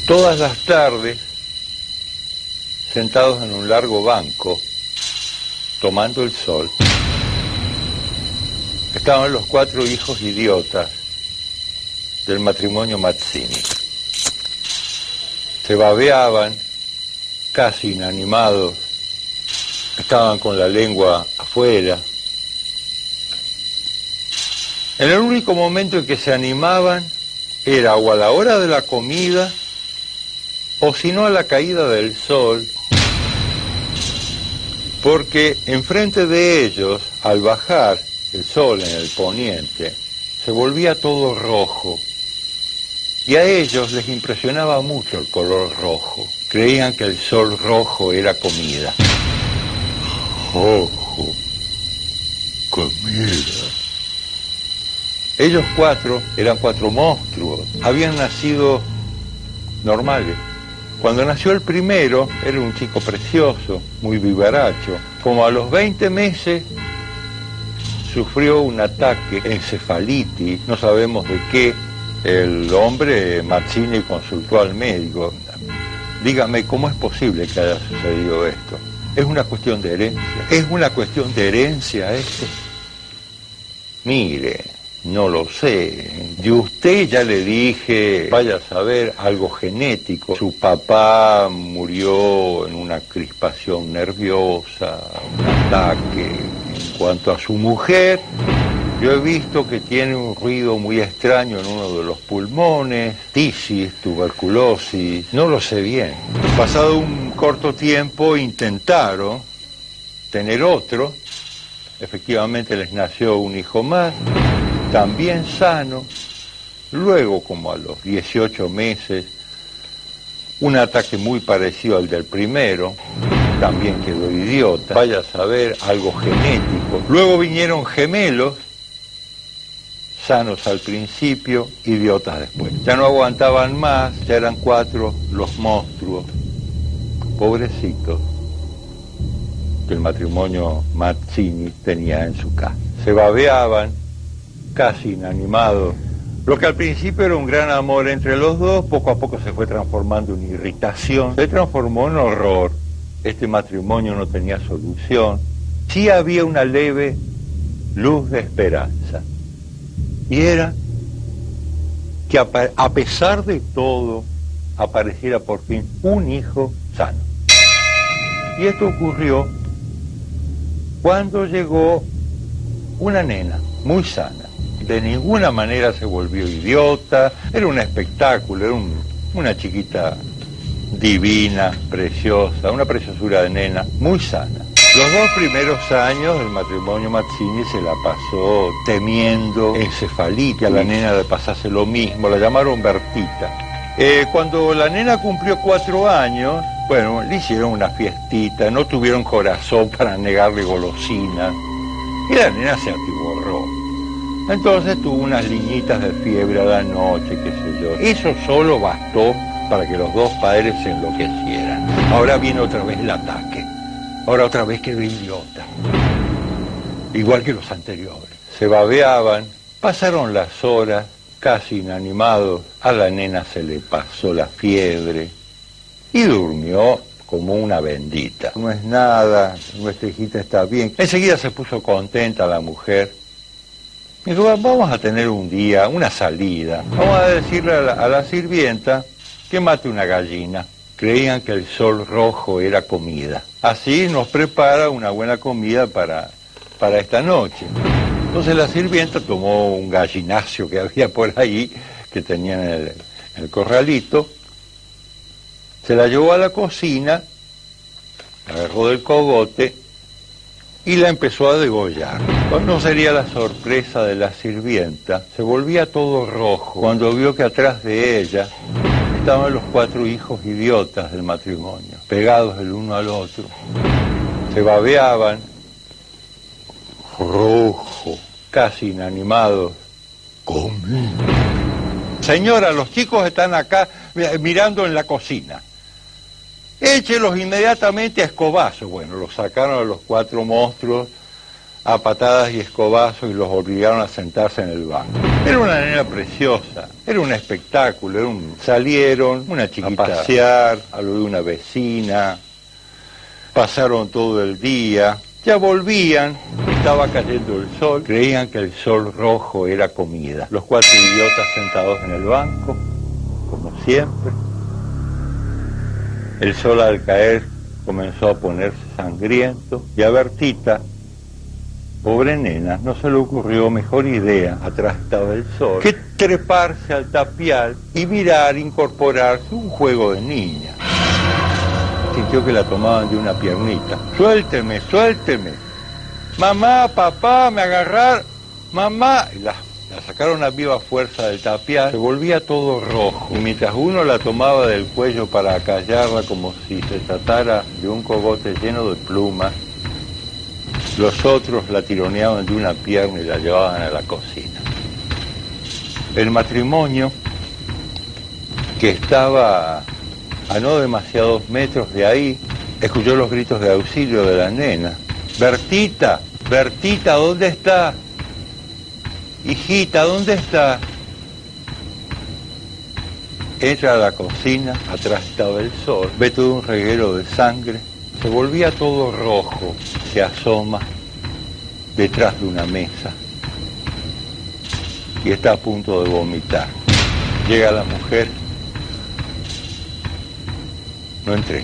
Todas las tardes, sentados en un largo banco, tomando el sol, estaban los 4 hijos idiotas del matrimonio Mazzini. Se babeaban, casi inanimados, estaban con la lengua afuera. En el único momento en que se animaban era o a la hora de la comida o si no a la caída del sol, porque enfrente de ellos, al bajar el sol en el poniente, se volvía todo rojo. Y a ellos les impresionaba mucho el color rojo. Creían que el sol rojo era comida. Rojo, comida. Ellos 4 eran 4 monstruos. Habían nacido normales. Cuando nació el primero, era un chico precioso, muy vivaracho. Como a los 20 meses, sufrió un ataque, encefalitis, no sabemos de qué. El hombre, Mazzini, consultó al médico. Dígame, ¿cómo es posible que haya sucedido esto? ¿Es una cuestión de herencia? ¿Es una cuestión de herencia esto? Mire, no lo sé. De usted ya le dije, vaya a saber, algo genético. Su papá murió en una crispación nerviosa, un ataque. En cuanto a su mujer, yo he visto que tiene un ruido muy extraño en uno de los pulmones, tisis, tuberculosis, no lo sé bien. Pasado un corto tiempo intentaron tener otro, efectivamente les nació un hijo más, también sano. Luego, como a los 18 meses, un ataque muy parecido al del primero, también quedó idiota, vaya a saber, algo genético. Luego vinieron gemelos, sanos al principio, idiotas después. Ya no aguantaban más, ya eran 4 los monstruos, pobrecitos, que el matrimonio Mazzini tenía en su casa. Se babeaban, casi inanimados. Lo que al principio era un gran amor entre los dos, poco a poco se fue transformando en irritación, se transformó en horror. Este matrimonio no tenía solución. Sí había una leve luz de esperanza. Y era que a pesar de todo, apareciera por fin un hijo sano. Y esto ocurrió cuando llegó una nena muy sana. De ninguna manera se volvió idiota, era un espectáculo, era una chiquita divina, preciosa, una preciosura de nena, muy sana. Los 2 primeros años el matrimonio Mazzini se la pasó temiendo encefalitis, que a la nena le pasase lo mismo, la llamaron Bertita. Cuando la nena cumplió 4 años, bueno, le hicieron una fiestita, no tuvieron corazón para negarle golosinas, y la nena se atiborró. Entonces tuvo unas liñitas de fiebre a la noche, qué sé yo. Eso solo bastó para que los 2 padres se enloquecieran. Ahora viene otra vez el ataque. Ahora otra vez quedó idiota. Igual que los anteriores. Se babeaban, pasaron las horas, casi inanimados. A la nena se le pasó la fiebre y durmió como una bendita. No es nada, nuestra hijita está bien. Enseguida se puso contenta la mujer. Dijo, vamos a tener un día, una salida. Vamos a decirle a la sirvienta que mate una gallina. Creían que el sol rojo era comida. Así nos prepara una buena comida para esta noche. Entonces la sirvienta tomó un gallinacio que había por ahí, que tenía en el corralito, se la llevó a la cocina, la agarró del cogote y la empezó a degollar. ¿Cuál sería la sorpresa de la sirvienta? Se volvía todo rojo cuando vio que atrás de ella estaban los 4 hijos idiotas del matrimonio, pegados el uno al otro. Se babeaban, rojo, casi inanimados. Comida. Señora, los chicos están acá mirando en la cocina. Échelos inmediatamente a escobazos. Bueno, los sacaron a los 4 monstruos a patadas y escobazos y los obligaron a sentarse en el banco. Era una nena preciosa, era un espectáculo, salieron una chiquita a pasear, a lo de una vecina, pasaron todo el día, ya volvían, estaba cayendo el sol, creían que el sol rojo era comida. Los 4 idiotas sentados en el banco, como siempre. El sol al caer comenzó a ponerse sangriento y a Bertita, pobre nena, no se le ocurrió mejor idea, atrás estaba el sol, que treparse al tapial y mirar, incorporarse un juego de niña. Sintió que la tomaban de una piernita. Suélteme, suélteme. Mamá, papá, me agarraron. Mamá. Y la sacaron a viva fuerza del tapial. Se volvía todo rojo. Y mientras uno la tomaba del cuello para acallarla como si se tratara de un cogote lleno de plumas, los otros la tironeaban de una pierna y la llevaban a la cocina. El matrimonio, que estaba a no demasiados metros de ahí, escuchó los gritos de auxilio de la nena. Bertita, Bertita, ¿dónde estás? Hijita, ¿dónde estás? Entra a la cocina, atrás estaba el sol, ve todo un reguero de sangre, se volvía todo rojo, se asoma detrás de una mesa y está a punto de vomitar. Llega la mujer. No entres.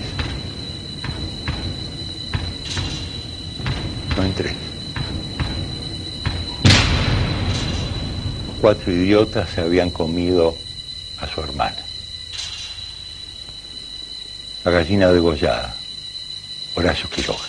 No entres. Los 4 idiotas se habían comido a su hermana. La gallina degollada. Horacio Quiroga.